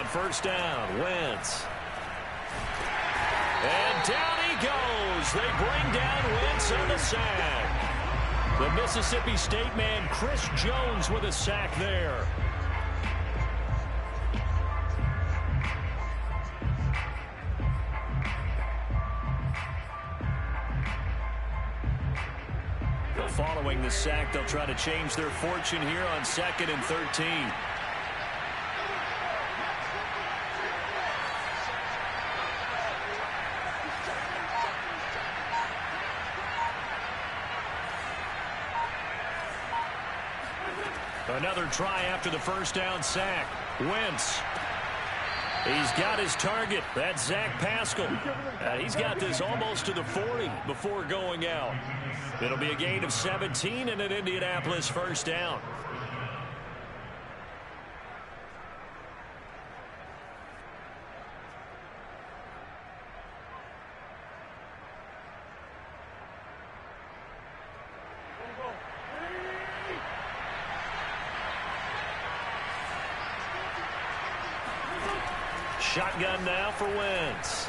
On first down, Wentz. And down he goes. They bring down Wentz on the sack. The Mississippi State man, Chris Jones, with a sack there. Following the sack, they'll try to change their fortune here on 2nd and 13. Another try after the first down sack. Wentz. He's got his target. That's Zach Pascal. He's got this almost to the 40 before going out. It'll be a gain of 17 and an Indianapolis first down. Shotgun now for Wentz.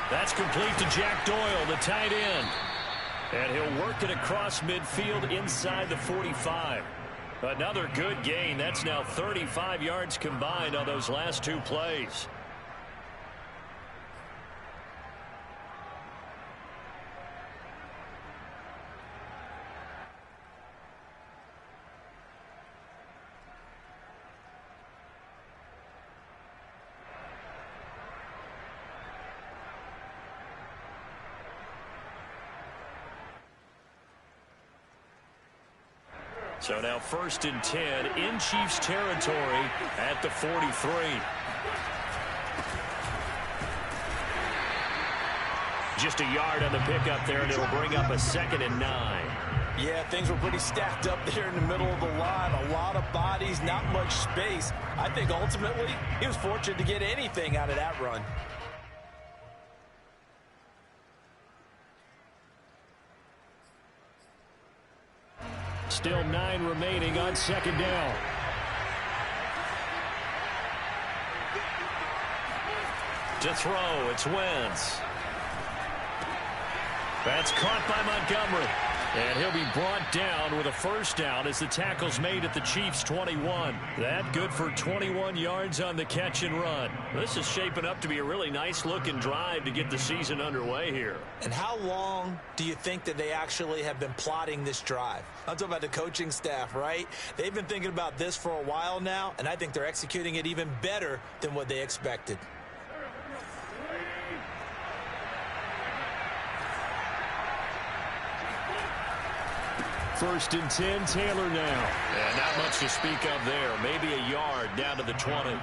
That's complete to Jack Doyle, the tight end. And he'll work it across midfield inside the 45. Another good gain. That's now 35 yards combined on those last two plays. So now 1st and 10 in Chiefs territory at the 43. Just a yard on the pickup there, and it'll bring up a 2nd and 9. Yeah, things were pretty stacked up there in the middle of the line. A lot of bodies, not much space. I think ultimately he was fortunate to get anything out of that run. Still 9 remaining on 2nd down. To throw, it's Wentz. That's caught by Montgomery. And he'll be brought down with a first down as the tackle's made at the Chiefs' 21. That good for 21 yards on the catch and run. This is shaping up to be a really nice-looking drive to get the season underway here. And how long do you think that they actually have been plotting this drive? I'm talking about the coaching staff, right? They've been thinking about this for a while now, and I think they're executing it even better than what they expected. First and 10, Taylor now. And not much to speak of there. Maybe a yard down to the 20.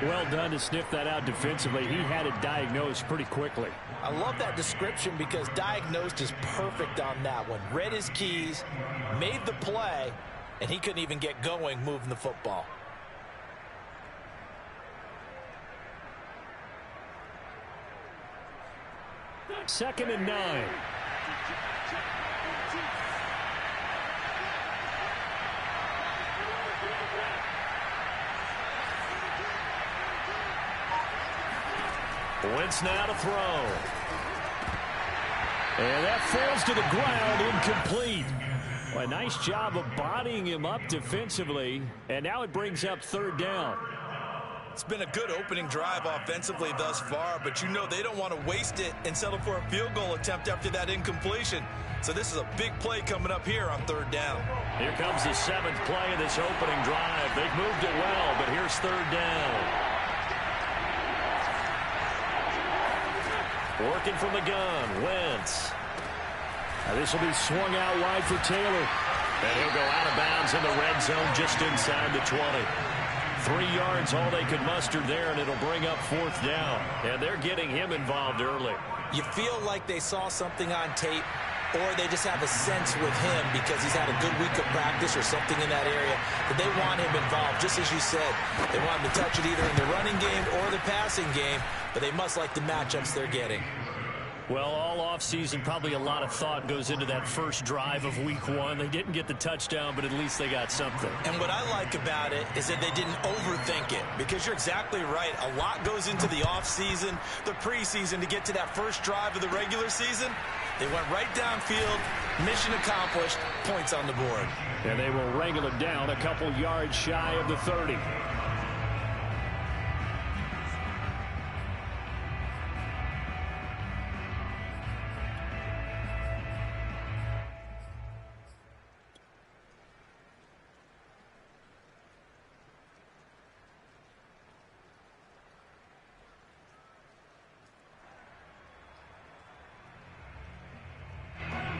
Well done to sniff that out defensively. He had it diagnosed pretty quickly. I love that description because diagnosed is perfect on that one. Read his keys, made the play, and he couldn't even get going moving the football. Second and 9. Wentz now to throw. And that falls to the ground, incomplete. Well, a nice job of bodying him up defensively, and now it brings up 3rd down. It's been a good opening drive offensively thus far, but you know they don't want to waste it and settle for a field goal attempt after that incompletion. So this is a big play coming up here on 3rd down. Here comes the 7th play of this opening drive. They've moved it well, but here's 3rd down. Working from the gun, Wentz. Now this will be swung out wide for Taylor. And he'll go out of bounds in the red zone just inside the 20. 3 yards, all they could muster there, and it'll bring up 4th down. And they're getting him involved early. You feel like they saw something on tape, or they just have a sense with him because he's had a good week of practice or something in that area that they want him involved. Just as you said, they want him to touch it either in the running game or the passing game, but they must like the matchups they're getting. Well, all offseason, probably a lot of thought goes into that first drive of week one. They didn't get the touchdown, but at least they got something. And what I like about it is that they didn't overthink it, because you're exactly right. A lot goes into the offseason, the preseason, to get to that first drive of the regular season. They went right downfield, mission accomplished, points on the board. And they will wrangle it down a couple yards shy of the 30.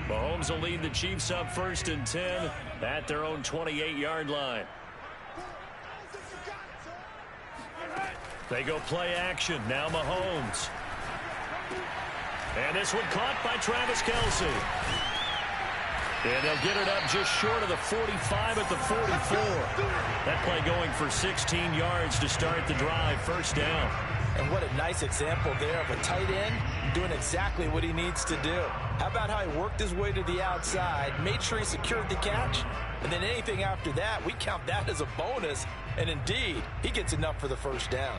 Mahomes will lead the Chiefs up 1st and 10 at their own 28-yard line. They go play action. Now Mahomes. And this one caught by Travis Kelce. And they'll get it up just short of the 45 at the 44. That play going for 16 yards to start the drive. First down. And what a nice example there of a tight end doing exactly what he needs to do. How about how he worked his way to the outside, made sure he secured the catch, and then anything after that, we count that as a bonus. And indeed, he gets enough for the first down.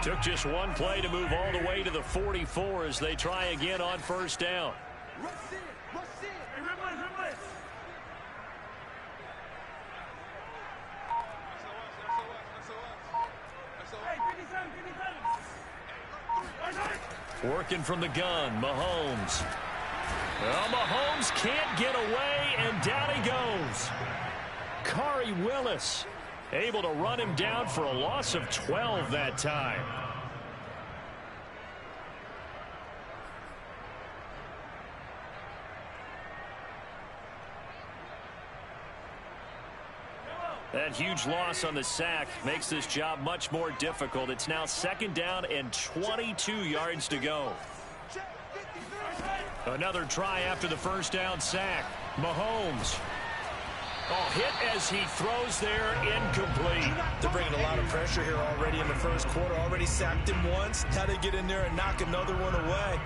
Took just one play to move all the way to the 44 as they try again on first down. Working from the gun, Mahomes. Well, Mahomes can't get away, and down he goes. Khari Willis able to run him down for a loss of 12 that time. That huge loss on the sack makes this job much more difficult. It's now 2nd down and 22 yards to go. Another try after the first down sack. Mahomes. Oh, hit as he throws there, incomplete. They're bringing a lot of pressure here already in the first quarter. Already sacked him once. Now they get in there and knock another one away.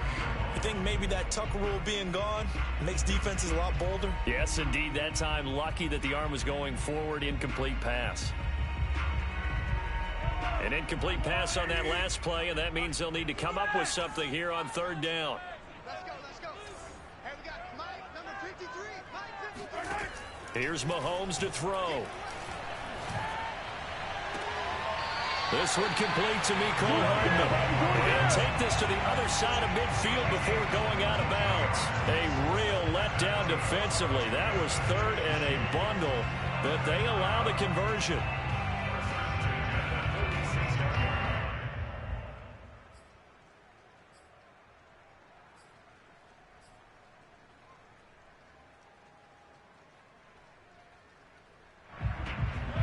I think maybe that Tucker rule being gone makes defenses a lot bolder. Yes, indeed. That time, lucky that the arm was going forward. Incomplete pass. An incomplete pass on that last play, and that means they'll need to come up with something here on 3rd down. Let's go. Hey, we got Mike, number 53. Mike 53. Here's Mahomes to throw. This one complete to Mecole Hardman. He'll take this to the other side of midfield before going out of bounds. A real letdown defensively. That was 3rd and a bundle, but they allow the conversion.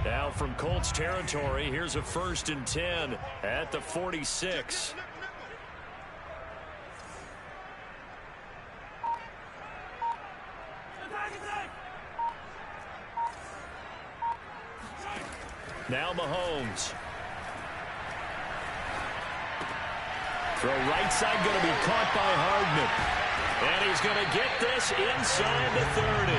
Now from Colts territory, here's a 1st and 10 at the 46. Now Mahomes. Throw right side, going to be caught by Hardman. And he's going to get this inside the 30.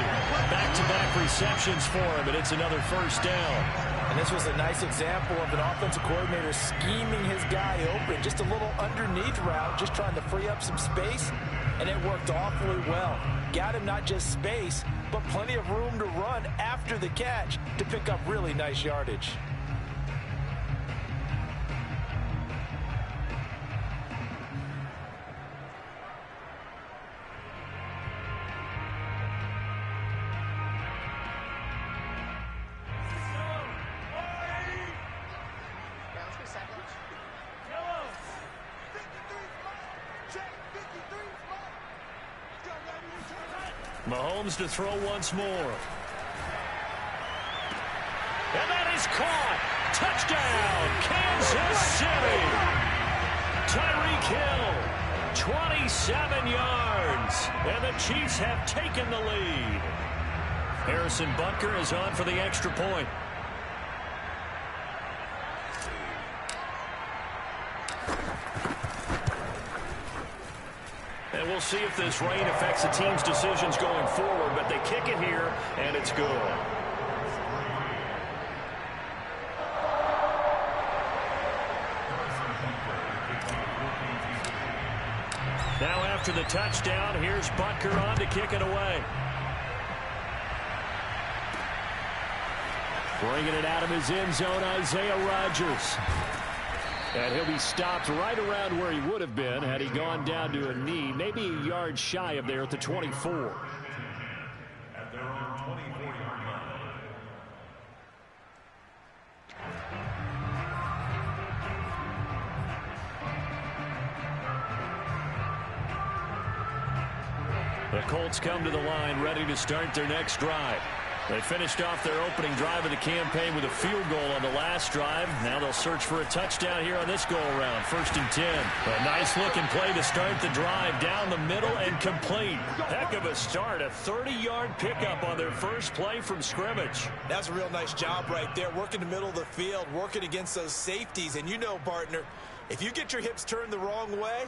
Back-to-back receptions for him, and it's another first down. And this was a nice example of an offensive coordinator scheming his guy open. Just a little underneath route, just trying to free up some space, and it worked awfully well. Got him not just space, but plenty of room to run after the catch to pick up really nice yardage. Mahomes to throw once more. And that is caught. Touchdown, Kansas City. Tyreek Hill 27 yards. And the Chiefs have taken the lead. Harrison Butker is on for the extra point. And we'll see if this rain affects the team's decisions going forward, but they kick it here, and it's good. Now after the touchdown, here's Butker on to kick it away. Bringing it out of his end zone, Isaiah Rodgers. And he'll be stopped right around where he would have been had he gone down to a knee, maybe a yard shy of there at the 24. At their own 24-yard line. The Colts come to the line ready to start their next drive. They finished off their opening drive of the campaign with a field goal on the last drive. Now they'll search for a touchdown here on this go-around. 1st and 10. A nice-looking play to start the drive down the middle and complete. Heck of a start. A 30-yard pickup on their first play from scrimmage. That's a real nice job right there. Working the middle of the field, working against those safeties. And you know, partner, if you get your hips turned the wrong way,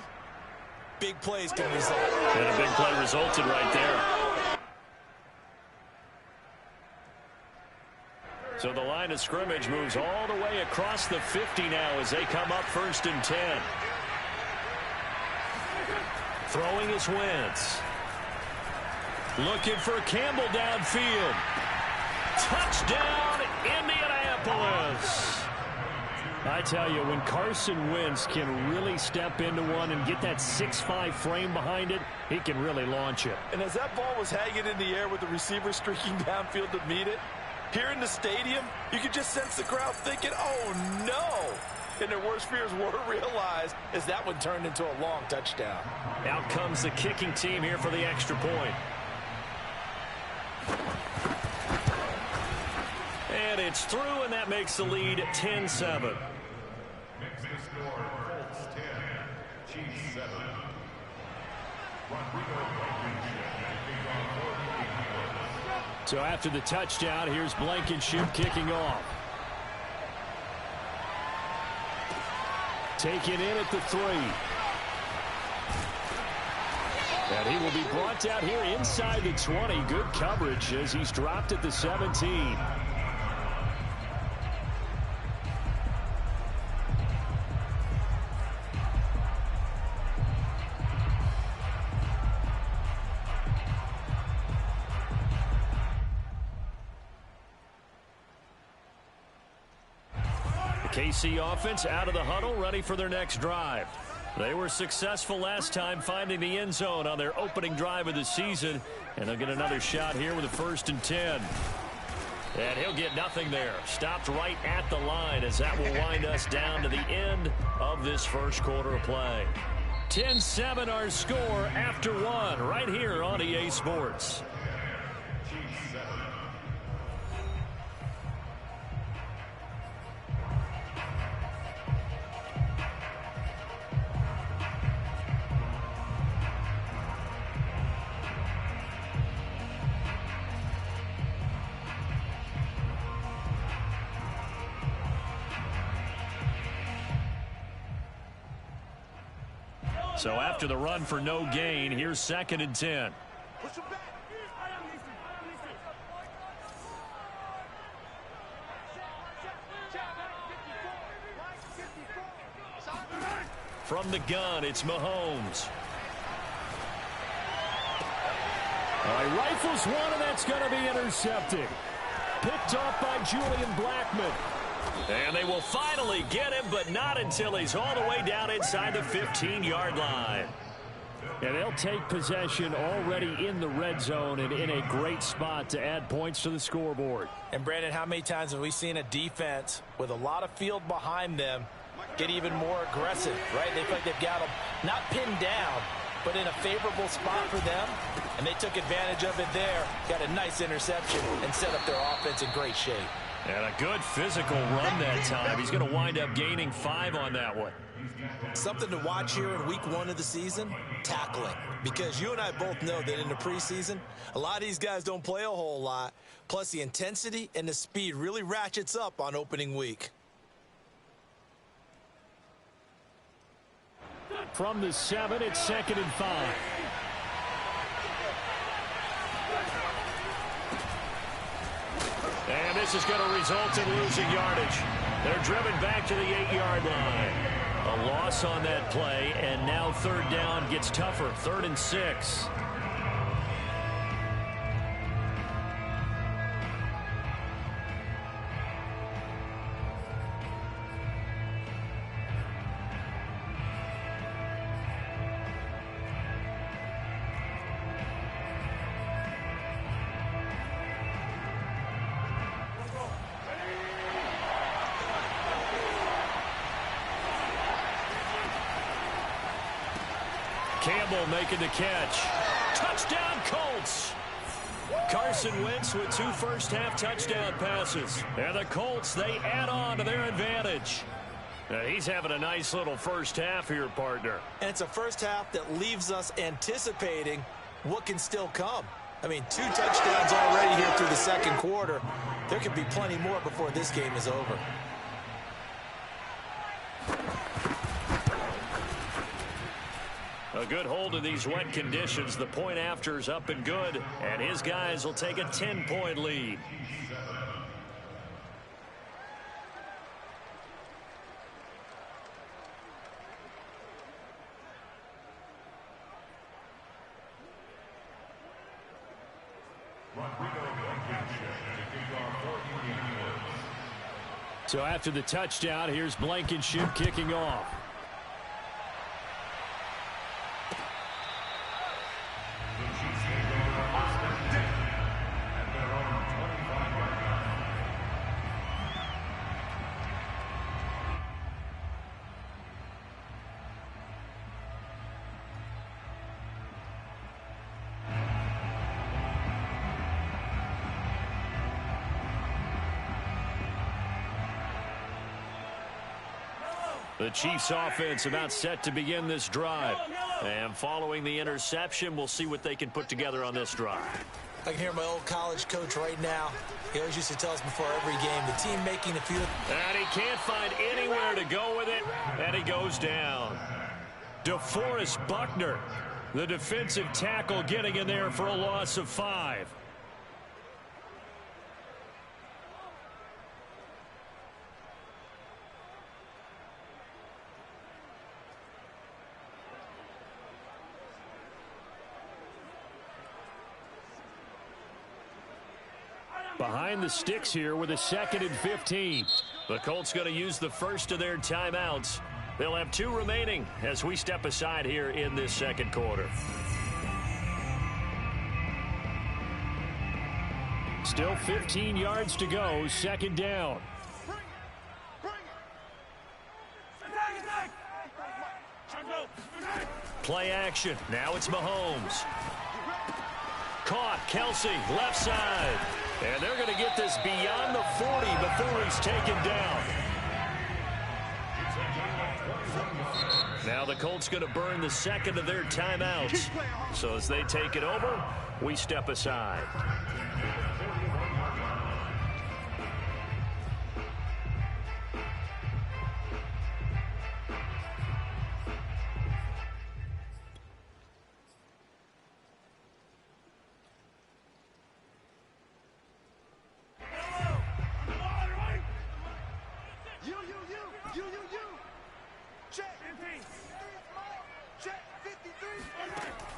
big plays can result. And a big play resulted right there. So the line of scrimmage moves all the way across the 50 now as they come up 1st and 10. Throwing is Wentz. Looking for Campbell downfield. Touchdown, Indianapolis. I tell you, when Carson Wentz can really step into one and get that 6'5" frame behind it, he can really launch it. And as that ball was hanging in the air with the receiver streaking downfield to meet it, here in the stadium, you could just sense the crowd thinking, oh, no. And their worst fears were realized as that one turned into a long touchdown. Out comes the kicking team here for the extra point. And it's through, and that makes the lead 10-7. Makes the score Colts 10, Chiefs 7. So after the touchdown, here's Blankenship kicking off. Taken in at the 3. And he will be brought out here inside the 20. Good coverage as he's dropped at the 17. KC offense out of the huddle, ready for their next drive. They were successful last time finding the end zone on their opening drive of the season, and they'll get another shot here with a 1st and 10. And he'll get nothing there. Stopped right at the line as that will wind us down to the end of this first quarter of play. 10-7 our score after 1 right here on EA Sports. So after the run for no gain, here's 2nd and 10. From the gun, it's Mahomes. He rifles one, and that's going to be intercepted. Picked off by Julian Blackmon. And they will finally get him, but not until he's all the way down inside the 15-yard line. And they'll take possession already in the red zone and in a great spot to add points to the scoreboard. And, Brandon, how many times have we seen a defense with a lot of field behind them get even more aggressive, right? They feel like they've got them not pinned down, but in a favorable spot for them, and they took advantage of it there, got a nice interception, and set up their offense in great shape. And a good physical run that time. He's going to wind up gaining 5 on that one. Something to watch here in week 1 of the season, tackling. Because you and I both know that in the preseason, a lot of these guys don't play a whole lot. Plus, the intensity and the speed really ratchets up on opening week. From the 7, it's 2nd and 5. And this is going to result in losing yardage. They're driven back to the 8-yard line. A loss on that play, and now 3rd down gets tougher. 3rd and 6. Campbell making the catch. Touchdown, Colts! Carson Wentz with 2 first-half touchdown passes. And the Colts, they add on to their advantage. He's having a nice little first half here, partner. And it's a first half that leaves us anticipating what can still come. I mean, 2 touchdowns already here through the 2nd quarter. There could be plenty more before this game is over. A good hold of these wet conditions. The point after is up and good, and his guys will take a 10-point lead. So after the touchdown, here's Blankenship kicking off. The Chiefs offense about set to begin this drive. And following the interception, we'll see what they can put together on this drive. I can hear my old college coach right now. He always used to tell us before every game, the team making the field. And he can't find anywhere to go with it, and he goes down. DeForest Buckner, the defensive tackle, getting in there for a loss of 5. Behind the sticks here with a 2nd and 15. The Colts going to use the first of their timeouts. They'll have 2 remaining as we step aside here in this 2nd quarter. Still 15 yards to go, 2nd down. Play action. Now it's Mahomes. Caught. Kelsey, left side. And they're going to get this beyond the 40 before he's taken down. Now the Colts going to burn the 2nd of their timeouts. So as they take it over, we step aside.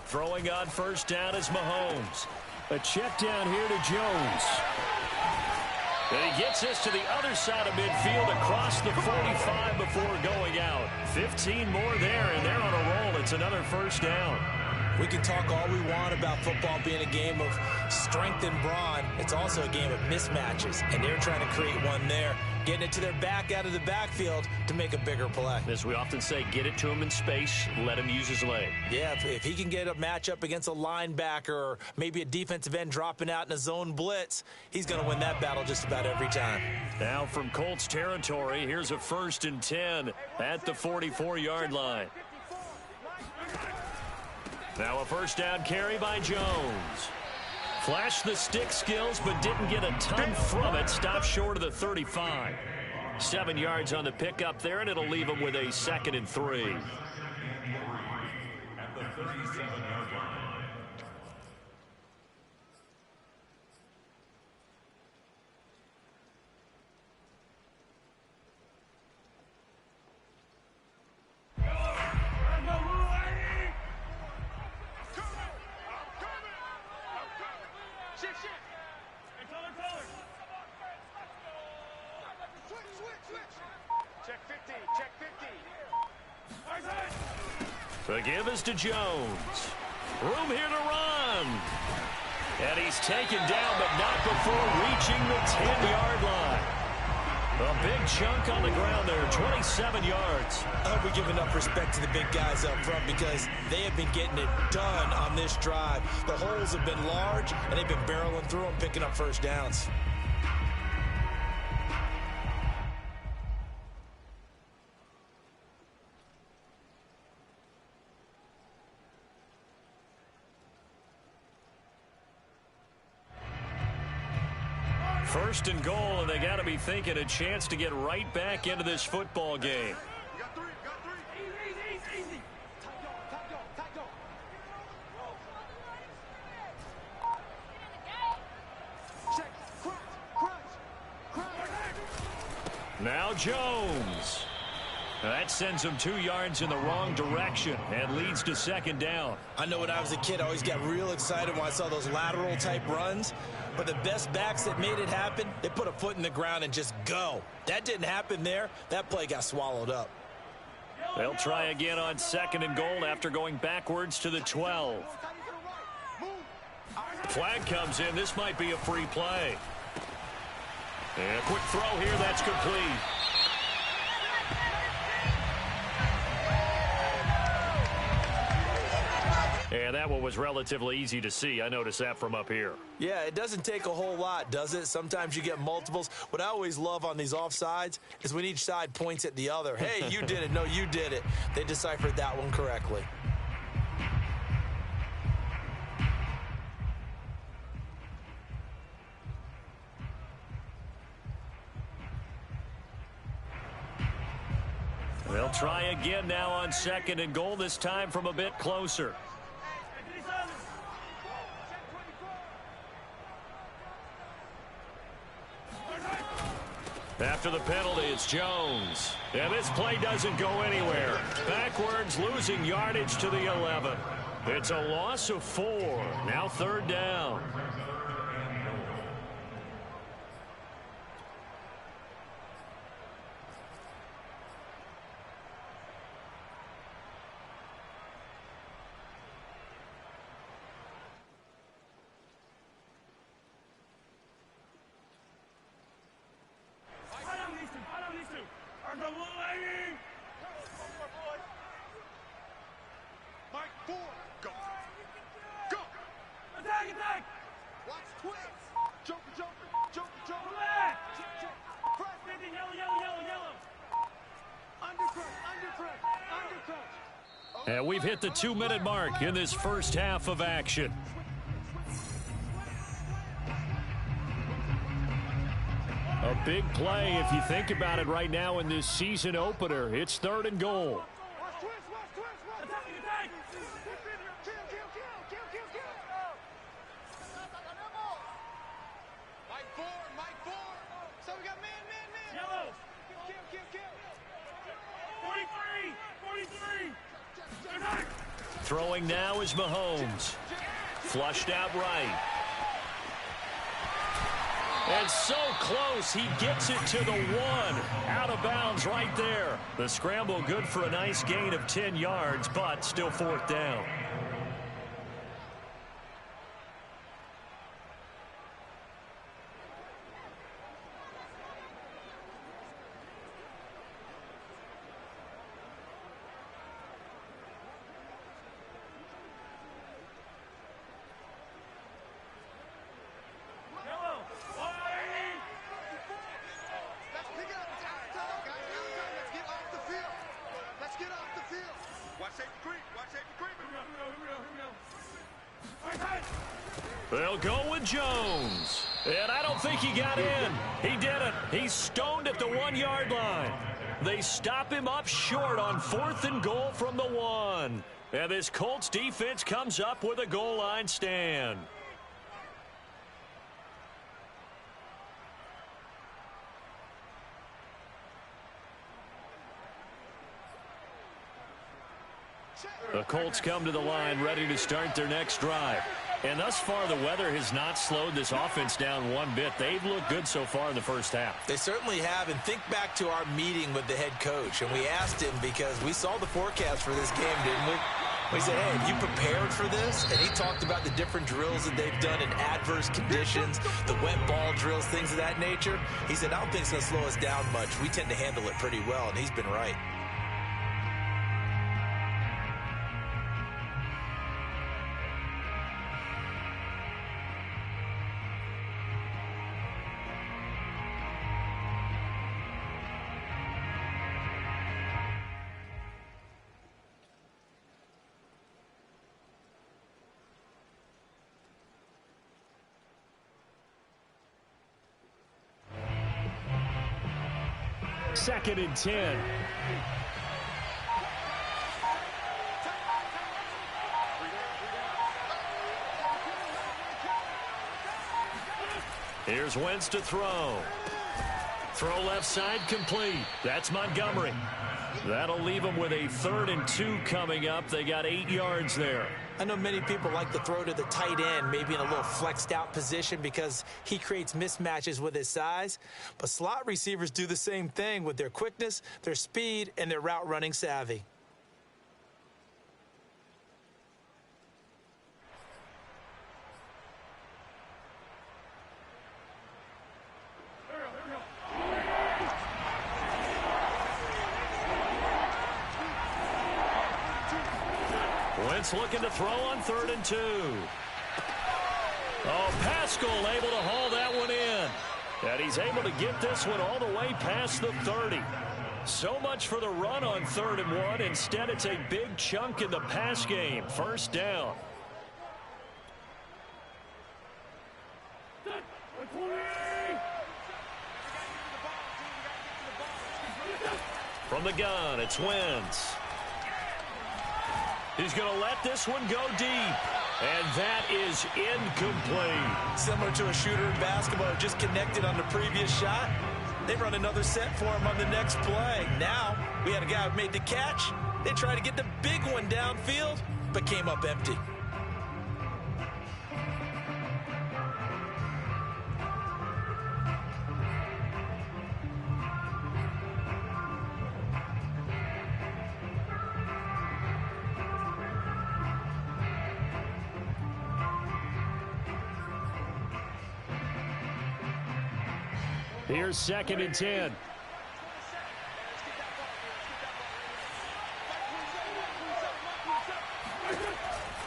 Throwing on first down is Mahomes. A check down here to Jones. And he gets this to the other side of midfield across the 45 before going out. 15 more there, and they're on a roll. It's another first down. We can talk all we want about football being a game of strength and brawn. It's also a game of mismatches, and they're trying to create one there, getting it to their back out of the backfield to make a bigger play. As we often say, get it to him in space, let him use his leg. Yeah, if he can get a matchup against a linebacker or maybe a defensive end dropping out in a zone blitz, he's going to win that battle just about every time. Now from Colts territory, here's a 1st and 10 at the 44-yard line. Now a first down carry by Jones. Flashed the stick skills, but didn't get a ton from it. Stopped short of the 35. 7 yards on the pickup there, and it'll leave him with a 2nd and 3. At the 37-yard line. The give is to Jones. Room here to run. And he's taken down, but not before reaching the 10-yard line. A big chunk on the ground there, 27 yards. I hope we give enough respect to the big guys up front because they have been getting it done on this drive. The holes have been large, and they've been barreling through them, picking up first downs. First and goal, and they got to be thinking a chance to get right back into this football game. Got three. Easy. Tight go. Check. Crunch. Now Jones. That sends him 2 yards in the wrong direction and leads to 2nd down. I know when I was a kid, I always got real excited when I saw those lateral type runs. But the best backs that made it happen, they put a foot in the ground and just go. That didn't happen there. That play got swallowed up. They'll try again on 2nd and goal after going backwards to the 12. Flag comes in. This might be a free play. And a quick throw here. That's complete. And that one was relatively easy to see. I noticed that from up here. Yeah, it doesn't take a whole lot, does it? Sometimes you get multiples. What I always love on these offsides is when each side points at the other. Hey, you did it. No, you did it. They deciphered that one correctly. They'll try again now on 2nd and goal, this time from a bit closer. After the penalty, it's Jones. And this play doesn't go anywhere. Backwards, losing yardage to the 11. It's a loss of 4. Now 3rd down. And we've hit the 2-minute mark in this first half of action. A big play if you think about it right now in this season opener. It's 3rd and goal. Throwing now is Mahomes. Flushed out right. And so close, he gets it to the 1. Out of bounds right there. The scramble good for a nice gain of 10 yards, but still 4th down. They'll go with Jones. And I don't think he got in. He didn't. He's stoned at the 1-yard line. They stop him up short on 4th and goal from the 1. And this Colts defense comes up with a goal line stand. The Colts come to the line ready to start their next drive. And thus far, the weather has not slowed this offense down one bit. They've looked good so far in the first half. They certainly have. And think back to our meeting with the head coach. And we asked him because we saw the forecast for this game, didn't we? We said, hey, have you prepared for this? And he talked about the different drills that they've done in adverse conditions, the wet ball drills, things of that nature. He said, I don't think it's going to slow us down much. We tend to handle it pretty well, and he's been right. Second and 10. Here's Wentz to throw. Throw left side complete. That's Montgomery. That'll leave them with a 3rd and 2 coming up. They got 8 yards there. I know many people like to throw to the tight end, maybe in a little flexed out position because he creates mismatches with his size. But slot receivers do the same thing with their quickness, their speed, and their route running savvy. Wentz looking to throw on 3rd and 2. Oh, Pascal able to haul that one in. And he's able to get this one all the way past the 30. So much for the run on 3rd and 1. Instead, it's a big chunk in the pass game. First down. From the gun, it's Wentz. He's going to let this one go deep. And that is incomplete. Similar to a shooter in basketball, just connected on the previous shot. They run another set for him on the next play. Now, we had a guy who made the catch. They tried to get the big one downfield, but came up empty. Here's 2nd and 10.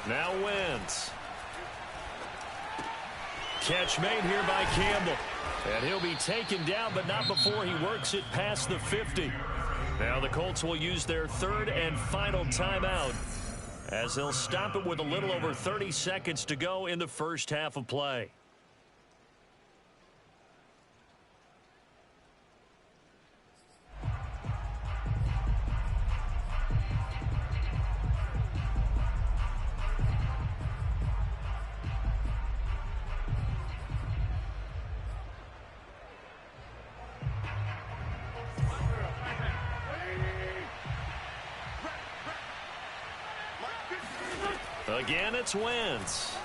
Now Wentz. Catch made here by Campbell. And he'll be taken down, but not before he works it past the 50. Now the Colts will use their 3rd and final timeout as they'll stop it with a little over 30 seconds to go in the first half of play. Again, it's Wentz.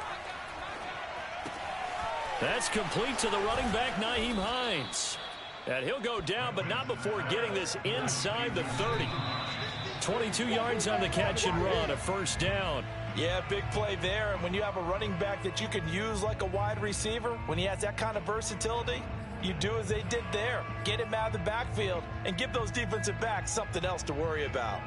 That's complete to the running back, Nyheim Hines. And he'll go down, but not before getting this inside the 30. 22 yards on the catch and run, a first down. Yeah, big play there. And when you have a running back that you can use like a wide receiver, when he has that kind of versatility, you do as they did there. Get him out of the backfield and give those defensive backs something else to worry about.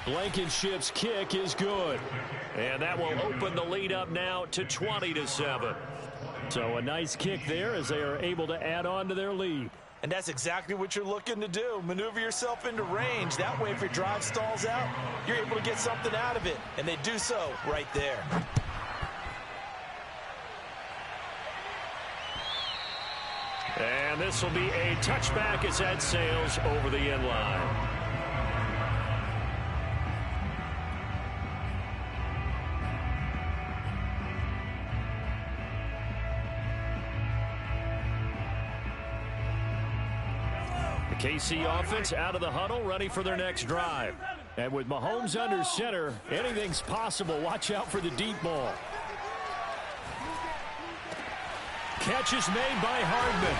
Blankenship's kick is good. And that will open the lead up now to 20-7. So a nice kick there as they are able to add on to their lead. And that's exactly what you're looking to do. Maneuver yourself into range. That way, if your drive stalls out, you're able to get something out of it. And they do so right there. And this will be a touchback as that sails over the end line. The KC offense out of the huddle, ready for their next drive. And with Mahomes under center, anything's possible. Watch out for the deep ball. Catch is made by Hardman.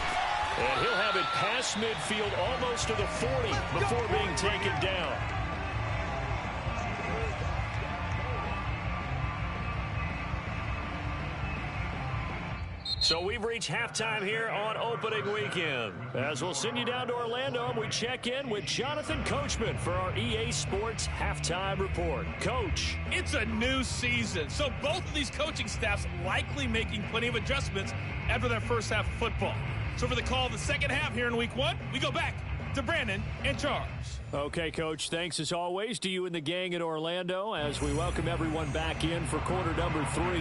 And he'll have it past midfield almost to the 40 before being taken down. So we've reached halftime here on opening weekend. As we'll send you down to Orlando, and we check in with Jonathan Coachman for our EA Sports Halftime Report. Coach. It's a new season, so both of these coaching staffs likely making plenty of adjustments after their first half of football. So for the call of the second half here in week one, we go back to Brandon and Charles. Okay, Coach, thanks as always to you and the gang in Orlando as we welcome everyone back in for quarter number 3.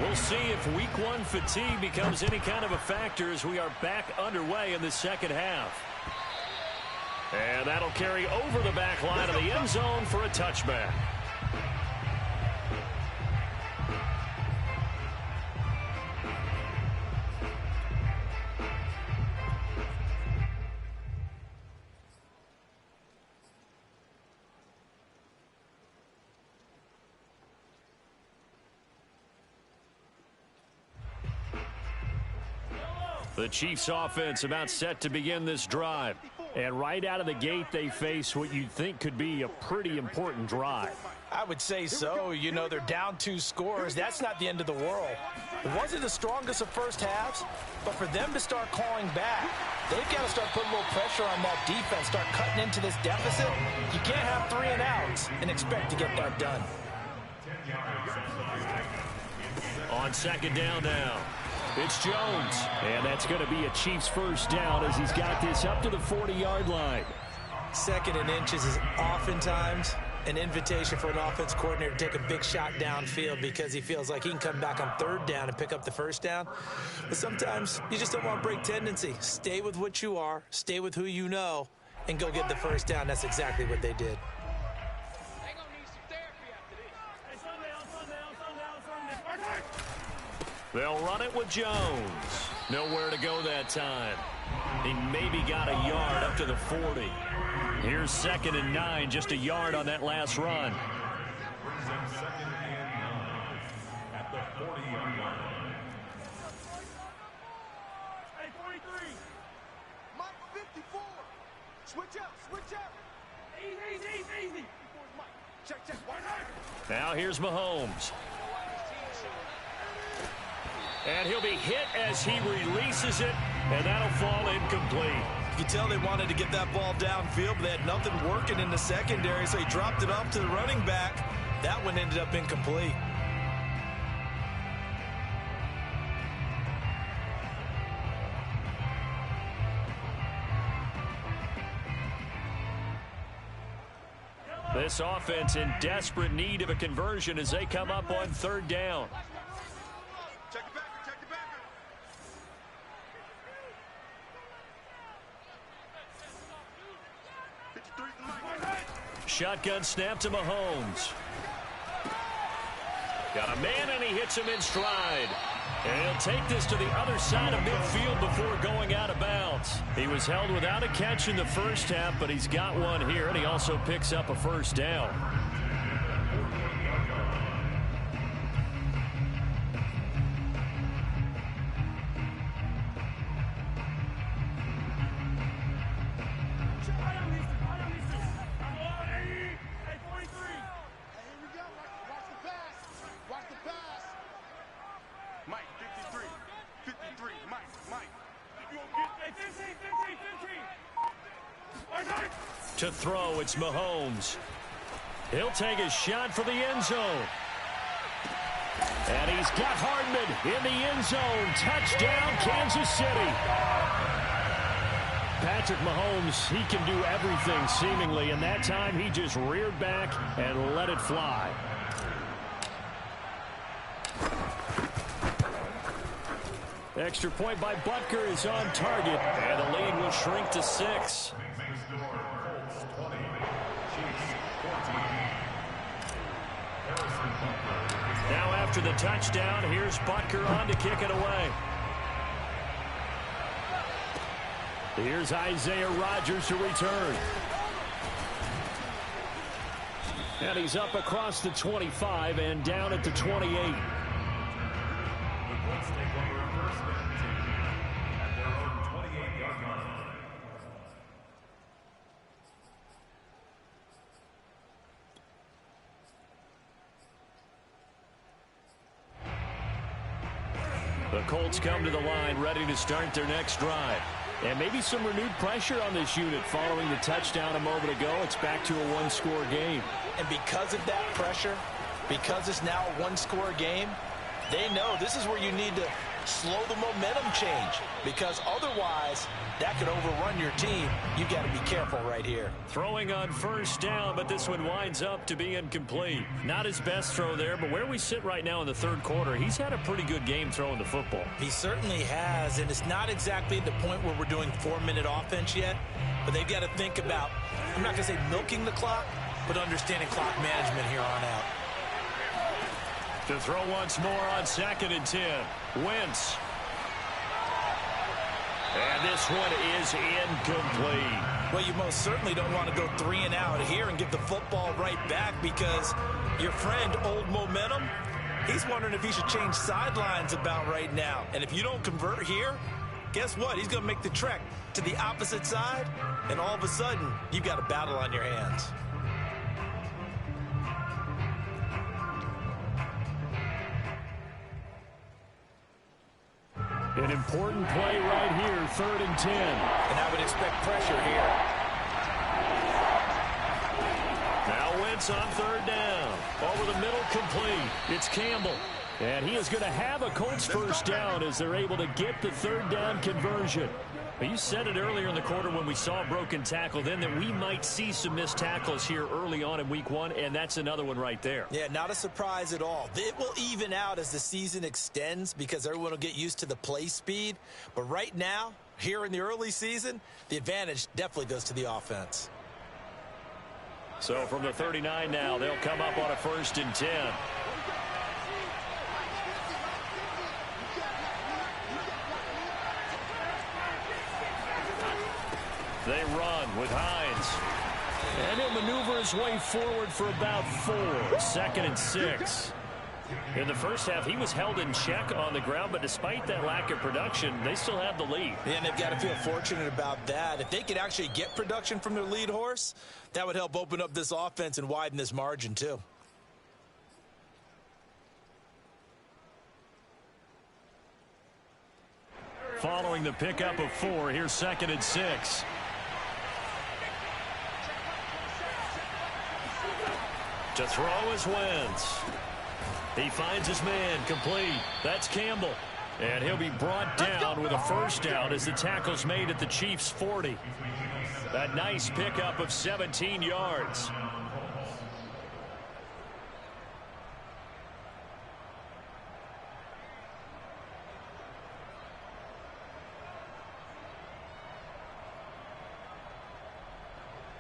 We'll see if week one fatigue becomes any kind of a factor as we are back underway in the second half. And that'll carry over the back line of the end zone for a touchback. The Chiefs offense about set to begin this drive. And right out of the gate, they face what you'd think could be a pretty important drive. I would say so. You know, they're down 2 scores. That's not the end of the world. It wasn't the strongest of first halves, but for them to start calling back, they've got to start putting a little pressure on that defense, start cutting into this deficit. You can't have 3 and outs and expect to get that done. On second down now. It's Jones, and that's going to be a Chiefs first down as he's got this up to the 40-yard line. Second and inches is oftentimes an invitation for an offense coordinator to take a big shot downfield because he feels like he can come back on third down and pick up the first down. But sometimes you just don't want to break tendency. Stay with what you are, stay with who you know, and go get the first down. That's exactly what they did. They'll run it with Jones. Nowhere to go that time. He maybe got a yard up to the 40. Here's 2nd and 9, just a yard on that last run. Brings them 2nd and 9 at the 40-yard line. Hey, 43. Mike 54. Switch out. Easy. Mike. Check. Now here's Mahomes. And he'll be hit as he releases it, and that'll fall incomplete. You can tell they wanted to get that ball downfield, but they had nothing working in the secondary, so he dropped it off to the running back. That one ended up incomplete. This offense in desperate need of a conversion as they come up on third down. Check the backer. Shotgun snap to Mahomes. Got a man, and he hits him in stride. And he'll take this to the other side of midfield before going out of bounds. He was held without a catch in the first half, but he's got one here, and he also picks up a first down. To throw, it's Mahomes. He'll take a shot for the end zone. And he's got Hardman in the end zone. Touchdown, Kansas City. Patrick Mahomes, he can do everything seemingly, and that time he just reared back and let it fly. Extra point by Butker is on target, and the lead will shrink to 6. Now after the touchdown, here's Butker on to kick it away. Here's Isaiah Rodgers to return. And he's up across the 25 and down at the 28. The Colts come to the line ready to start their next drive. And maybe some renewed pressure on this unit following the touchdown a moment ago. It's back to a one-score game. And because of that pressure, because it's now a one-score game, they know this is where you need to slow the momentum change, because otherwise that could overrun your team. You've got to be careful right here. Throwing on first down, but this one winds up to be incomplete. Not his best throw there, but where we sit right now in the third quarter, he's had a pretty good game throwing the football. He certainly has, and it's not exactly the point where we're doing 4-minute offense yet, but they've got to think about, I'm not going to say milking the clock, but understanding clock management here on out. To throw once more on 2nd and 10. Wentz. And this one is incomplete. Well, you most certainly don't want to go 3 and out here and give the football right back, because your friend, Old Momentum, he's wondering if he should change sidelines about right now. And if you don't convert here, guess what? He's going to make the trek to the opposite side, and all of a sudden, you've got a battle on your hands. An important play right here, 3rd and 10. And I would expect pressure here. Now Wentz on 3rd down. Over the middle, complete. It's Campbell. And he is going to have a Colts first down as they're able to get the 3rd down conversion. But you said it earlier in the quarter when we saw a broken tackle then that we might see some missed tackles here early on in week 1, and that's another one right there. Yeah, not a surprise at all. It will even out as the season extends because everyone will get used to the play speed. But right now, here in the early season, the advantage definitely goes to the offense. So from the 39 now, they'll come up on a 1st and 10. They run with Hines. And he'll maneuver his way forward for about 4. 2nd and 6. In the first half, he was held in check on the ground, but despite that lack of production, they still have the lead. Yeah, and they've got to feel fortunate about that. If they could actually get production from their lead horse, that would help open up this offense and widen this margin too. Following the pickup of 4, here's 2nd and 6. To throw is Wentz. He finds his man, complete. That's Campbell. And he'll be brought down with a first down as the tackle's made at the Chiefs' 40. A nice pickup of 17 yards.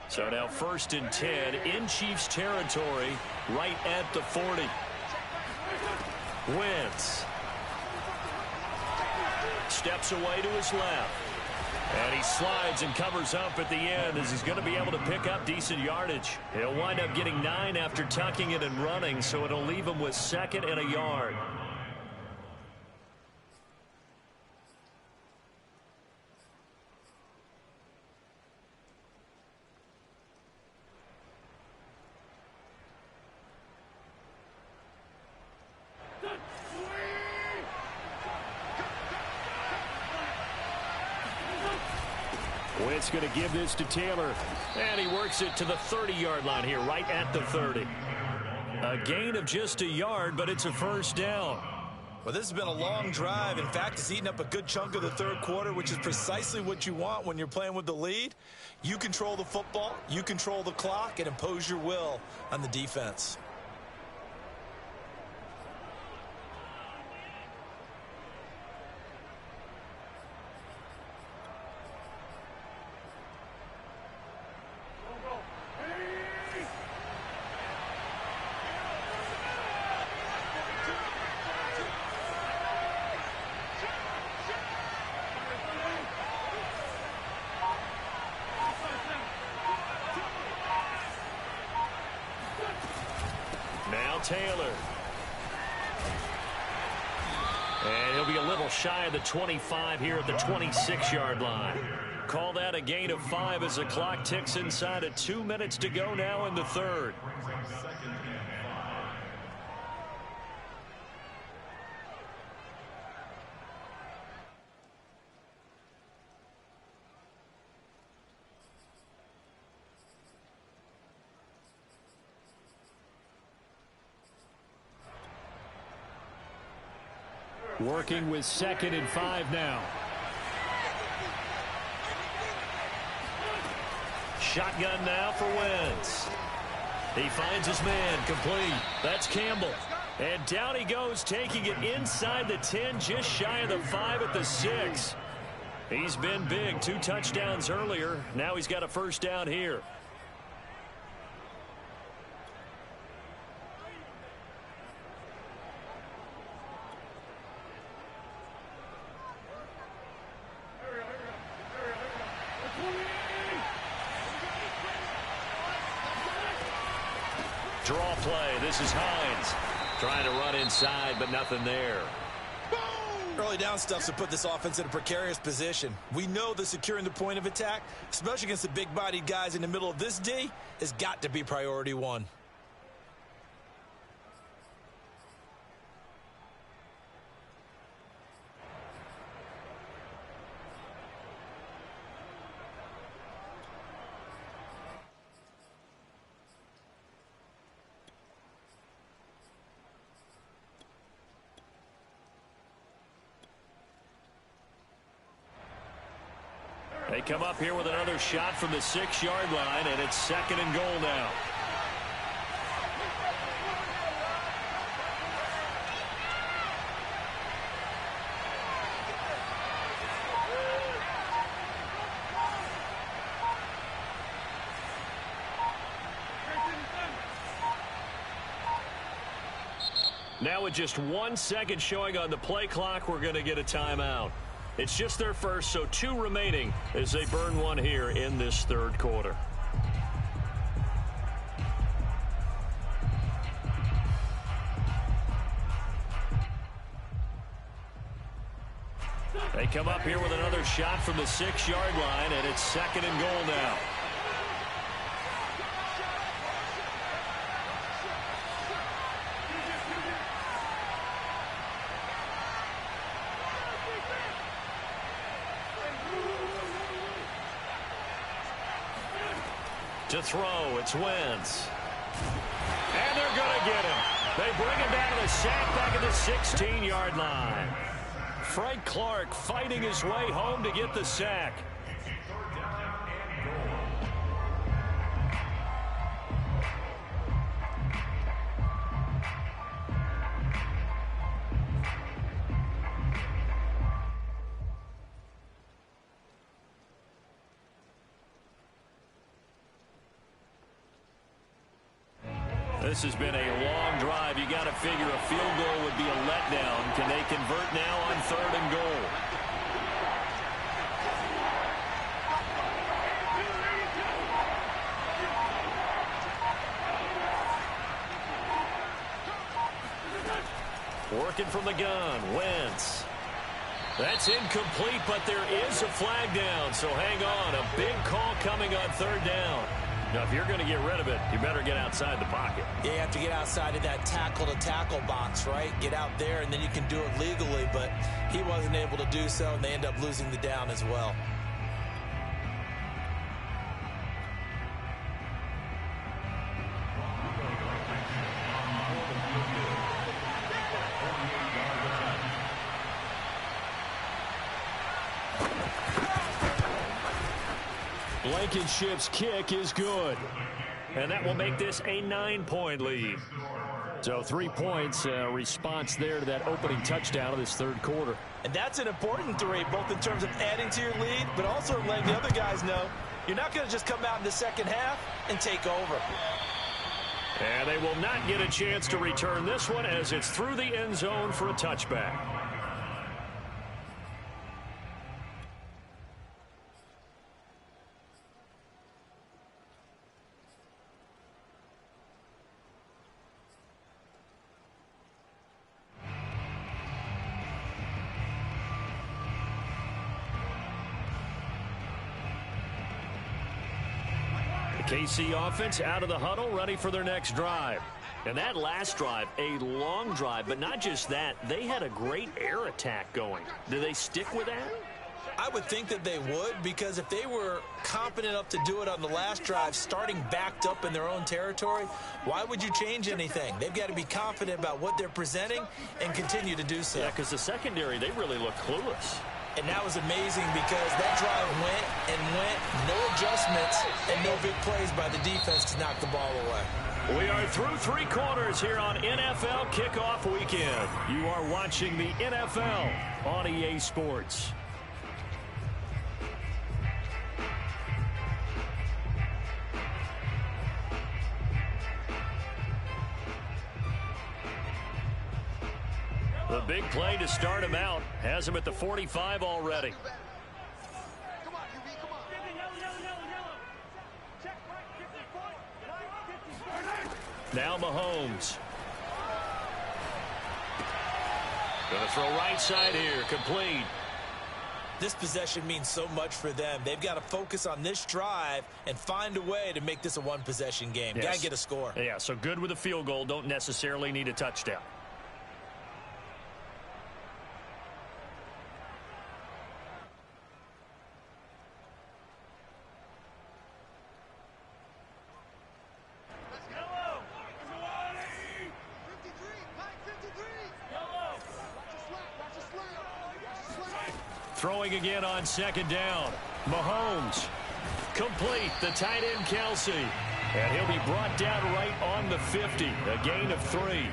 So now 1st and 10 in Chiefs territory, right at the 40. Wentz steps away to his left. And he slides and covers up at the end as he's going to be able to pick up decent yardage. He'll wind up getting 9 after tucking it and running, so it'll leave him with 2nd and a yard. Wentz going to give this to Taylor. And he works it to the 30-yard line here, right at the 30. A gain of just a yard, but it's a first down. Well, this has been a long drive. In fact, it's eaten up a good chunk of the third quarter, which is precisely what you want when you're playing with the lead. You control the football, you control the clock, and impose your will on the defense. Taylor. And he'll be a little shy of the 25 here at the 26-yard line. Call that a gain of 5 as the clock ticks inside of 2 minutes to go now in the third. Working with 2nd and 5 now. Shotgun now for Wentz. He finds his man, complete. That's Campbell. And down he goes, taking it inside the 10, just shy of the 5 at the 6. He's been big, 2 touchdowns earlier. Now he's got a first down here. Draw play. This is Hines trying to run inside, but nothing there. Early down stuff to put this offense in a precarious position. We know that securing the point of attack, especially against the big-bodied guys in the middle of this D, has got to be priority 1. They come up here with another shot from the 6-yard line, and it's 2nd and goal now. Now with just 1 second showing on the play clock, we're going to get a timeout. It's just their first, so 2 remaining as they burn 1 here in this third quarter. They come up here with another shot from the 6-yard line, and it's 2nd and goal now. To throw, it's Wentz. And they're going to get him. They bring him down to the sack back at the 16-yard line. Frank Clark fighting his way home to get the sack. This has been a long drive. You got to figure a field goal would be a letdown. Can they convert now on 3rd and goal? Working from the gun, Wentz. That's incomplete, but there is a flag down, so hang on. A big call coming on 3rd down. Now, if you're going to get rid of it, you better get outside the pocket. Yeah, you have to get outside of that tackle-to-tackle box, right? Get out there, and then you can do it legally, but he wasn't able to do so, and they end up losing the down as well. Blankenship's kick is good. And that will make this a 9-point lead. So 3 points, response there to that opening touchdown of this third quarter. And that's an important 3, both in terms of adding to your lead, but also letting the other guys know you're not going to just come out in the second half and take over. And they will not get a chance to return this one as it's through the end zone for a touchback. KC offense out of the huddle, ready for their next drive. And that last drive, a long drive, but not just that. They had a great air attack going. Do they stick with that? I would think that they would, because if they were confident enough to do it on the last drive, starting backed up in their own territory, why would you change anything? They've got to be confident about what they're presenting and continue to do so. Yeah, because the secondary, they really look clueless. And that was amazing because that drive went and went, no adjustments, and no big plays by the defense to knock the ball away. We are through 3 quarters here on NFL Kickoff Weekend. You are watching the NFL on EA Sports. The big play to start him out has him at the 45 already. Come on, QB, come on. Now Mahomes. Gonna throw right side here, complete. This possession means so much for them. They've got to focus on this drive and find a way to make this a one-possession game. Yes. Got to get a score. Yeah, so good with a field goal. Don't necessarily need a touchdown. Throwing again on second down. Mahomes. Complete. The tight end, Kelsey. And he'll be brought down right on the 50. A gain of 3.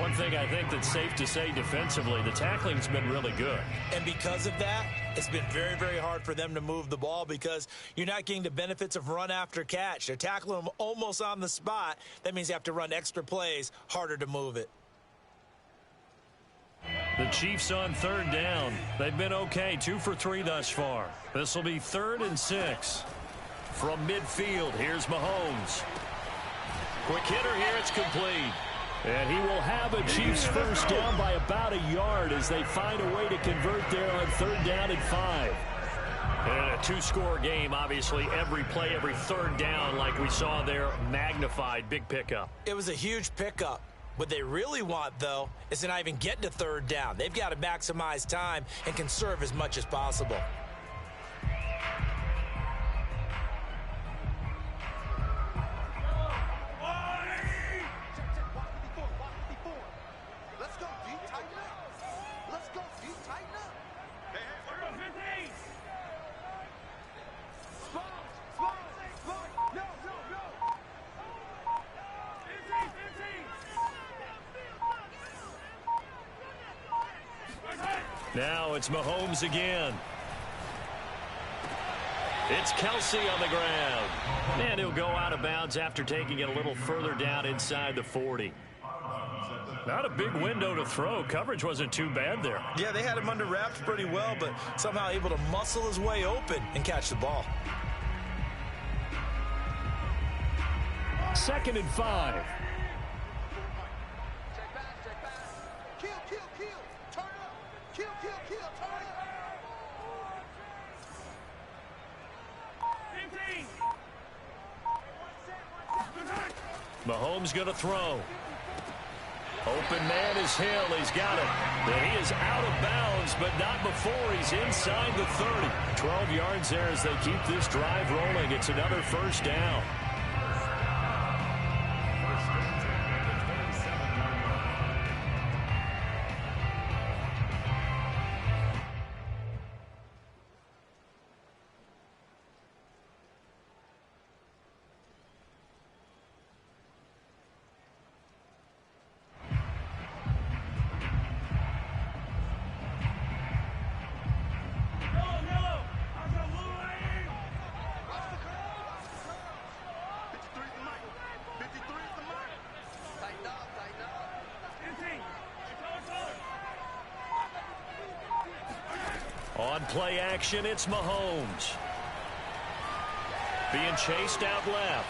One thing I think that's safe to say defensively, the tackling's been really good. And because of that, it's been very, very hard for them to move the ball because you're not getting the benefits of run after catch. They're tackling them almost on the spot. That means you have to run extra plays, harder to move it. The Chiefs on third down. They've been okay, 2 for 3 thus far. This will be 3rd and 6. From midfield, here's Mahomes. Quick hitter here, it's complete. And he will have a Chiefs first down by about a yard as they find a way to convert there on 3rd down and 5. And a 2-score game, obviously, every play, every 3rd down, like we saw there, magnified, big pickup. It was a huge pickup. What they really want, though, is to not even get to 3rd down. They've got to maximize time and conserve as much as possible. Let's go, deep, tighten up. Let's go, deep, tighten up. Hey, Now it's Mahomes again. It's Kelsey on the ground. And he'll go out of bounds after taking it a little further down inside the 40. Not a big window to throw. Coverage wasn't too bad there. Yeah, they had him under wraps pretty well, but somehow able to muscle his way open and catch the ball. 2nd and 5. Check back. Kill. Turn up. Kill, turn up. Mahomes going to throw. Open man is Hill. He's got it. And he is out of bounds, but not before he's inside the 30. 12 yards there as they keep this drive rolling. It's another first down. On play action, it's Mahomes. Being chased out left.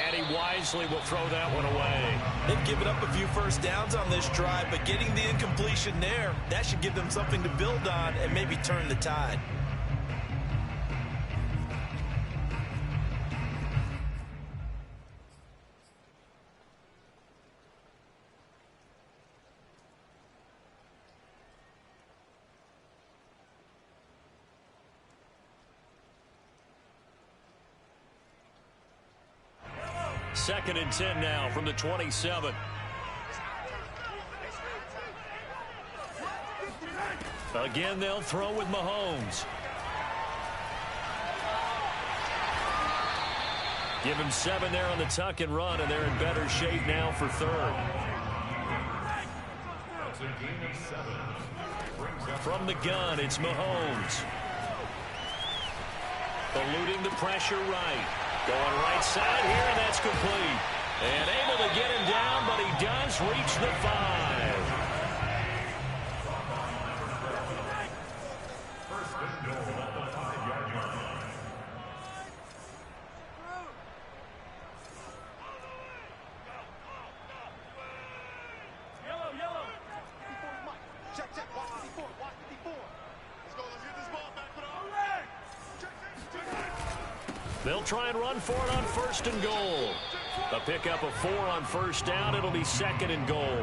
And he wisely will throw that one away. They've given up a few first downs on this drive, but getting the incompletion there, that should give them something to build on and maybe turn the tide. Second and 10 now from the 27. Again, they'll throw with Mahomes. Give him 7 there on the tuck and run, and they're in better shape now for third. From the gun, it's Mahomes. Eluding the pressure right. Going right side here, and that's complete. And able to get him down, but he does reach the 5. They'll try and run for it on 1st and goal. A pickup of 4 on 1st down. It'll be 2nd and goal.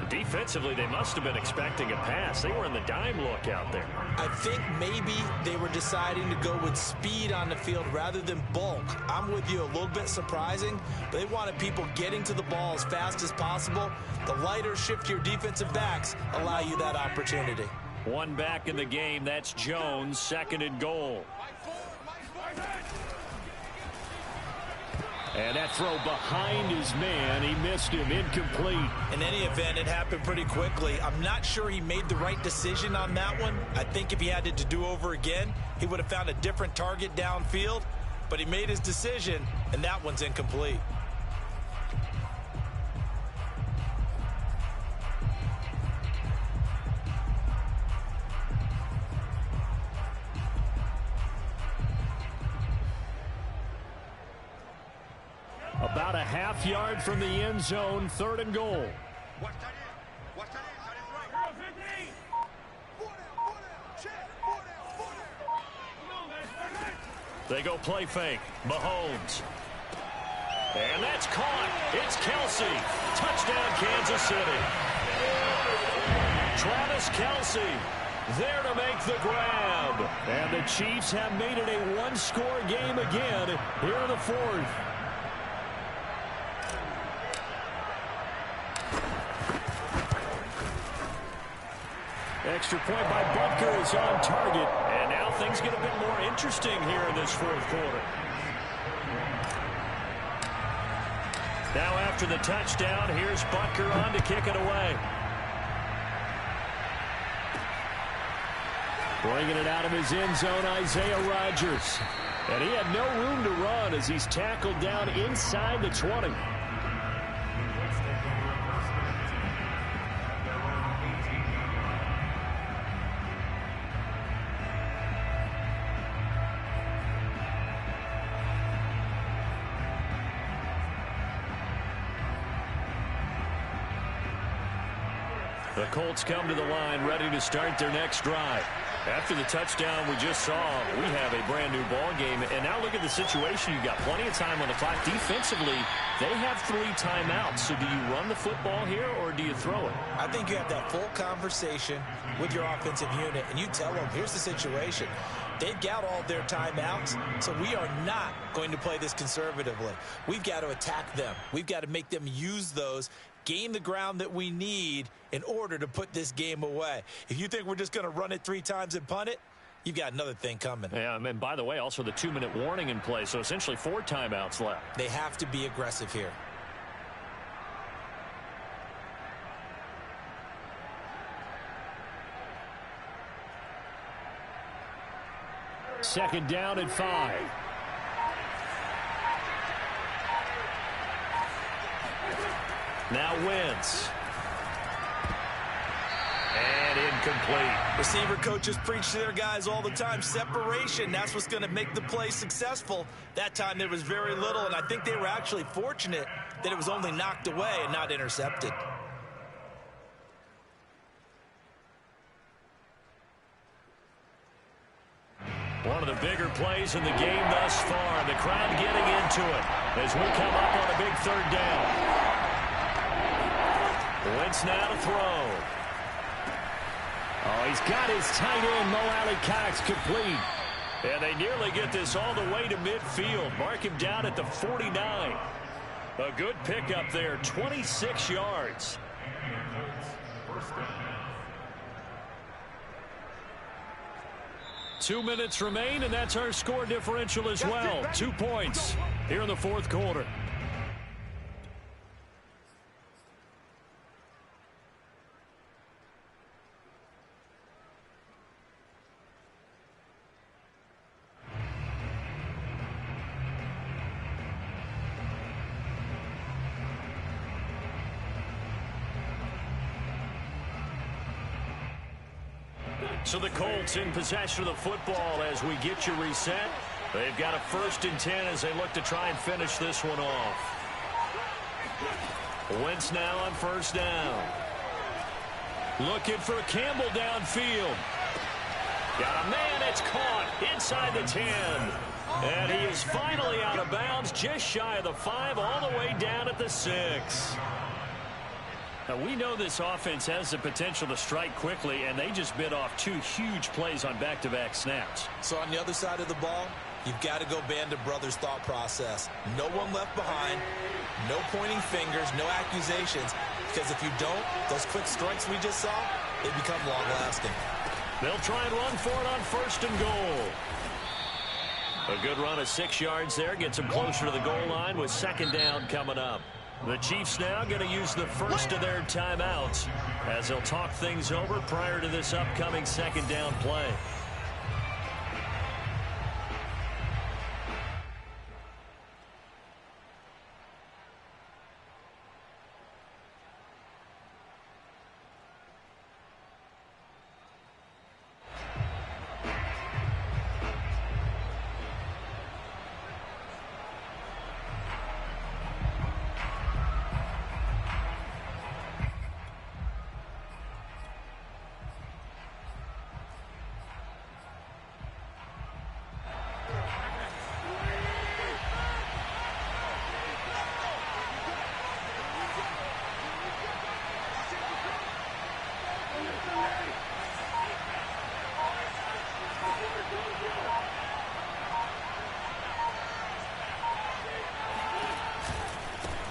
Defensively, they must have been expecting a pass. They were in the dime look out there. I think maybe they were deciding to go with speed on the field rather than bulk. I'm with you, a little bit surprising, but they wanted people getting to the ball as fast as possible. The lighter, shiftier defensive backs allow you that opportunity. One back in the game. That's Jones, 2nd and goal. And that throw behind his man. He missed him. Incomplete. In any event, it happened pretty quickly. I'm not sure he made the right decision on that one. I think if he had it to do over again, he would have found a different target downfield. But he made his decision, and that one's incomplete. About a half yard from the end zone, 3rd and goal. Watch that in. Watch that in. That is right. 15. 4 down. Check. 4 down. They go play fake. Mahomes. And that's caught. It's Kelsey. Touchdown, Kansas City. Travis Kelsey there to make the grab. And the Chiefs have made it a one-score game again here in the 4th. Extra point by Butker is on target. And now things get a bit more interesting here in this 4th quarter. Now after the touchdown, here's Butker on to kick it away. Bringing it out of his end zone, Isaiah Rodgers. And he had no room to run as he's tackled down inside the 20. The Colts come to the line ready to start their next drive. After the touchdown we just saw, we have a brand new ball game. And now look at the situation. You've got plenty of time on the clock. Defensively, they have 3 timeouts. So do you run the football here or do you throw it? I think you have that full conversation with your offensive unit, and you tell them, here's the situation. They've got all their timeouts, so we are not going to play this conservatively. We've got to attack them. We've got to make them use those, gain the ground that we need in order to put this game away. If you think we're just going to run it 3 times and punt it, you've got another thing coming. Yeah, and by the way, also the 2-minute warning in play, so essentially 4 timeouts left. They have to be aggressive here. Second down and 5. Now Wentz. And And incomplete. Receiver coaches preach to their guys all the time. Separation, that's what's going to make the play successful. That time there was very little, and I think they were actually fortunate that it was only knocked away and not intercepted. One of the bigger plays in the game thus far. And the crowd getting into it as we come up on a big third down. Wentz now to throw. Oh, he's got his tight end, Mo Alley-Cox, complete. And they nearly get this all the way to midfield. Mark him down at the 49. A good pickup there, 26 yards. 2 minutes remain, and that's our score differential as well. 2 points here in the fourth quarter. So the Colts in possession of the football as we get you reset. They've got a 1st and 10 as they look to try and finish this one off. Wentz now on 1st down. Looking for Campbell downfield. Got a man, it's caught inside the 10. And he is finally out of bounds, just shy of the 5, all the way down at the 6. Now, we know this offense has the potential to strike quickly, and they just bit off 2 huge plays on back-to-back snaps. So on the other side of the ball, you've got to go Band of Brothers thought process. No one left behind, no pointing fingers, no accusations, because if you don't, those quick strikes we just saw, they become long-lasting. They'll try and run for it on 1st and goal. A good run of 6 yards there, gets them closer to the goal line with 2nd down coming up. The Chiefs now going to use the first of their timeouts as they'll talk things over prior to this upcoming 2nd down play.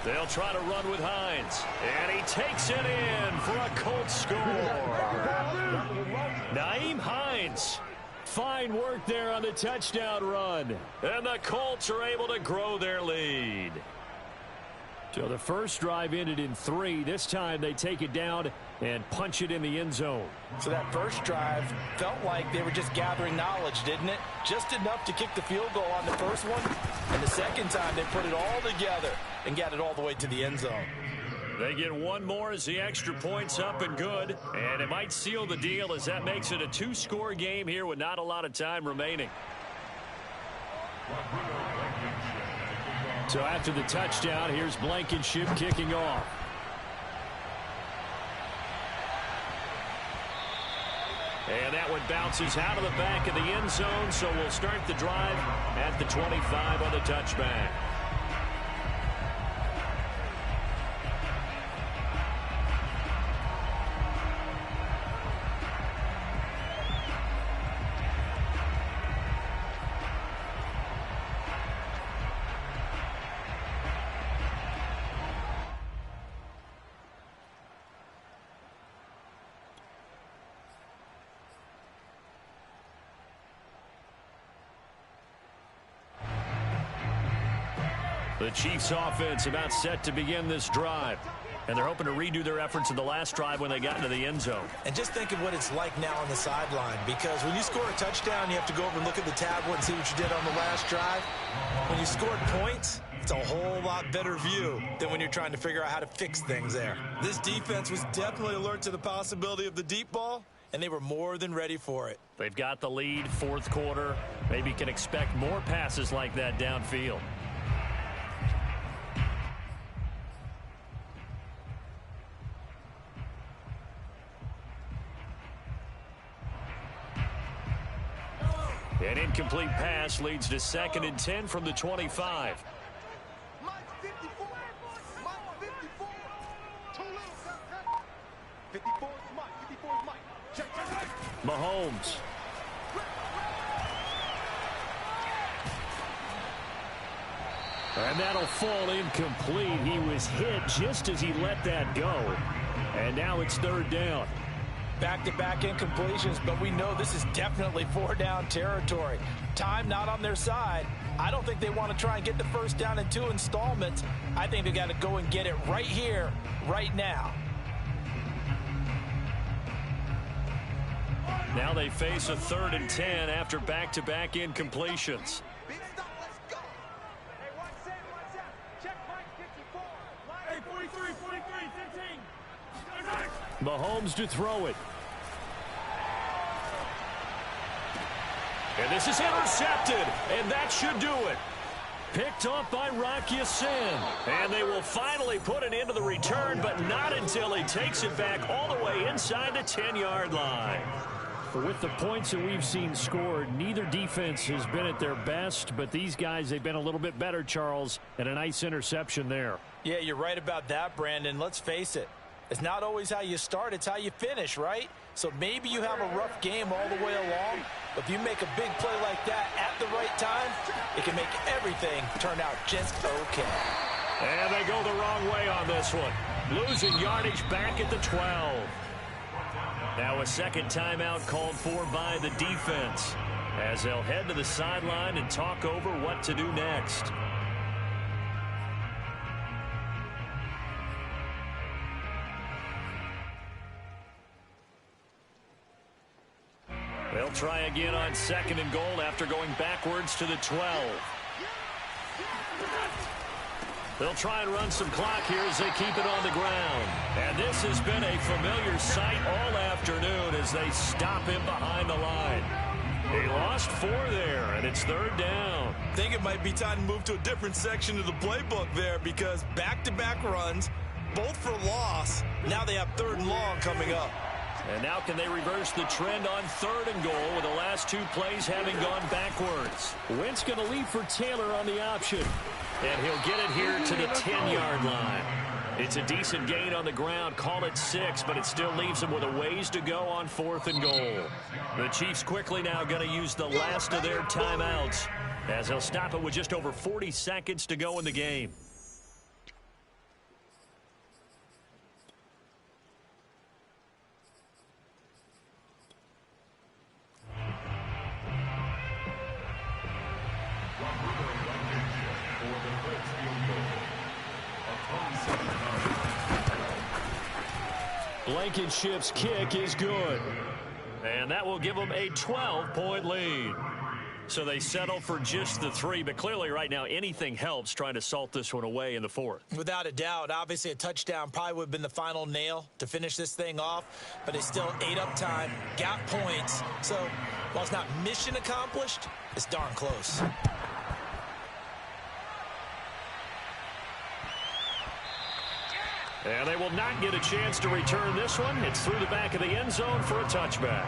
They'll try to run with Hines. And he takes it in for a Colts score. Nyheim Hines. Fine work there on the touchdown run. And the Colts are able to grow their lead. So the first drive ended in 3. This time they take it down and punch it in the end zone. So that first drive felt like they were just gathering knowledge, didn't it? Just enough to kick the field goal on the first one. And the second time they put it all together and got it all the way to the end zone. They get one more as the extra point's up and good. And it might seal the deal as that makes it a 2-score game here with not a lot of time remaining. So after the touchdown, here's Blankenship kicking off. And that one bounces out of the back of the end zone, so we'll start the drive at the 25 on the touchback. The Chiefs offense about set to begin this drive. And they're hoping to redo their efforts in the last drive when they got into the end zone. And just think of what it's like now on the sideline, because when you score a touchdown, you have to go over and look at the tablet and see what you did on the last drive. When you scored points, It's a whole lot better view than when you're trying to figure out how to fix things there. This defense was definitely alert to the possibility of the deep ball, and they were more than ready for it. They've got the lead, fourth quarter. Maybe can expect more passes like that downfield. An incomplete pass leads to 2nd and 10 from the 25. Mike 54. Mike 54. Too little. 54 is Mike. 54 is Mike. Check. Mahomes. And that'll fall incomplete. He was hit just as he let that go. And now it's 3rd down. Back-to-back incompletions, but we know this is definitely 4-down territory. Time not on their side. I don't think they want to try and get the first down in 2 installments. I think they got to go and get it right here, right now. Now they face a 3rd and 10 after back-to-back incompletions. Big stop. Let's go. Hey, watch that. Check Mike 54. Hey, 43, 15. Mahomes to throw it. And this is intercepted, and that should do it. Picked off by Rocky Sin. And they will finally put an end to the return, but not until he takes it back all the way inside the 10-yard line. With the points that we've seen scored, neither defense has been at their best, but these guys, they've been a little bit better, Charles, and a nice interception there. Yeah, you're right about that, Brandon. Let's face it. It's not always how you start, it's how you finish, right? So maybe you have a rough game all the way along, but if you make a big play like that at the right time, it can make everything turn out just okay. And they go the wrong way on this one. Losing yardage back at the 12. Now a second timeout called for by the defense as they'll head to the sideline and talk over what to do next. They'll try again on 2nd and goal after going backwards to the 12. They'll try and run some clock here as they keep it on the ground. And this has been a familiar sight all afternoon as they stop him behind the line. He lost 4 there, and it's 3rd down. I think it might be time to move to a different section of the playbook there because back-to-back runs, both for loss. Now they have 3rd and long coming up. And now can they reverse the trend on 3rd and goal with the last 2 plays having gone backwards? Wentz going to lead for Taylor on the option. And he'll get it here to the 10-yard line. It's a decent gain on the ground. Call it 6, but it still leaves them with a ways to go on 4th and goal. The Chiefs quickly now going to use the last of their timeouts as they'll stop it with just over 40 seconds to go in the game. Blankenship's kick is good. And that will give them a 12-point lead. So they settle for just the 3, but clearly right now anything helps trying to salt this one away in the 4th. Without a doubt, obviously a touchdown probably would have been the final nail to finish this thing off, but they still ate up time, got points. So while it's not mission accomplished, it's darn close. And they will not get a chance to return this one. It's through the back of the end zone for a touchback.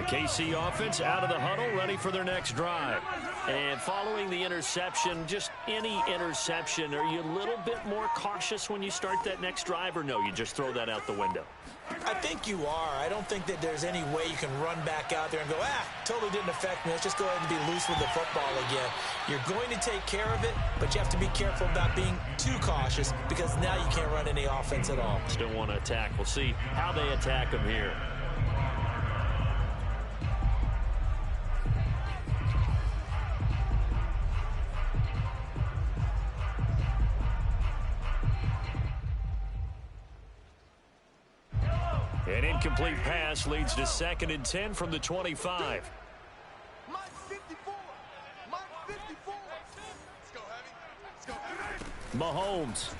KC offense out of the huddle, ready for their next drive. And following the interception, just any interception, are you a little bit more cautious when you start that next drive, or no, you just throw that out the window? I think you are. I don't think that there's any way you can run back out there and go, totally didn't affect me. Let's just go ahead and be loose with the football again. You're going to take care of it, but you have to be careful about being too cautious because now you can't run any offense at all. Still want to attack. We'll see how they attack them here. An incomplete pass leads to 2nd and 10 from the 25. Mike 54. Mike 54. Let's go, Heavy. Let's go, Heavy. Mahomes.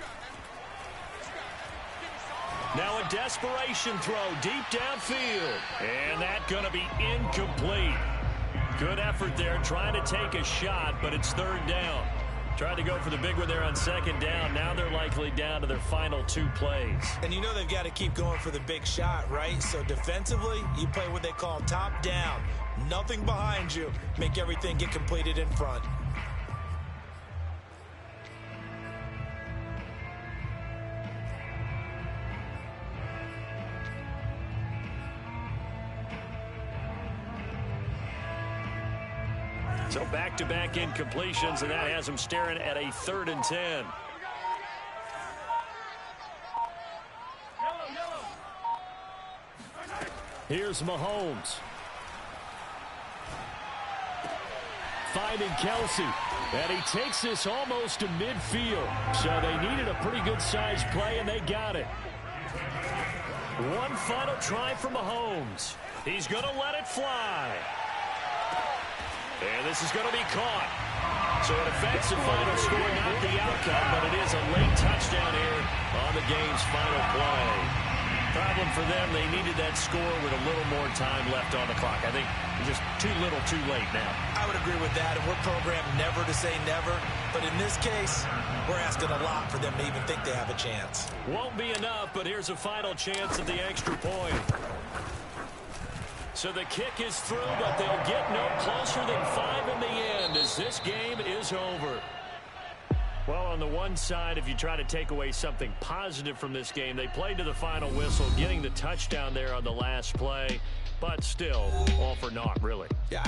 Now a desperation throw deep downfield. And that's going to be incomplete. Good effort there trying to take a shot, but it's 3rd down. Tried to go for the big one there on 2nd down. Now they're likely down to their final 2 plays. And you know they've got to keep going for the big shot, right? So defensively, you play what they call top down. Nothing behind you. Make everything get completed in front. So back-to-back incompletions, and that has them staring at a 3rd and 10. Here's Mahomes. Finding Kelsey. And he takes this almost to midfield. So they needed a pretty good-sized play, and they got it. One final try for Mahomes. He's going to let it fly. And this is going to be caught. So it affects the final score, not the outcome, but it is a late touchdown here on the game's final play. Problem for them, they needed that score with a little more time left on the clock. I think just too little, too late now. I would agree with that, and we're programmed never to say never. But in this case, we're asking a lot for them to even think they have a chance. Won't be enough, but here's a final chance at the extra point. So the kick is through, but they'll get no closer than 5 in the end as this game is over. Well, on the one side, if you try to take away something positive from this game, they played to the final whistle, getting the touchdown there on the last play, but still all for naught, really. Yeah,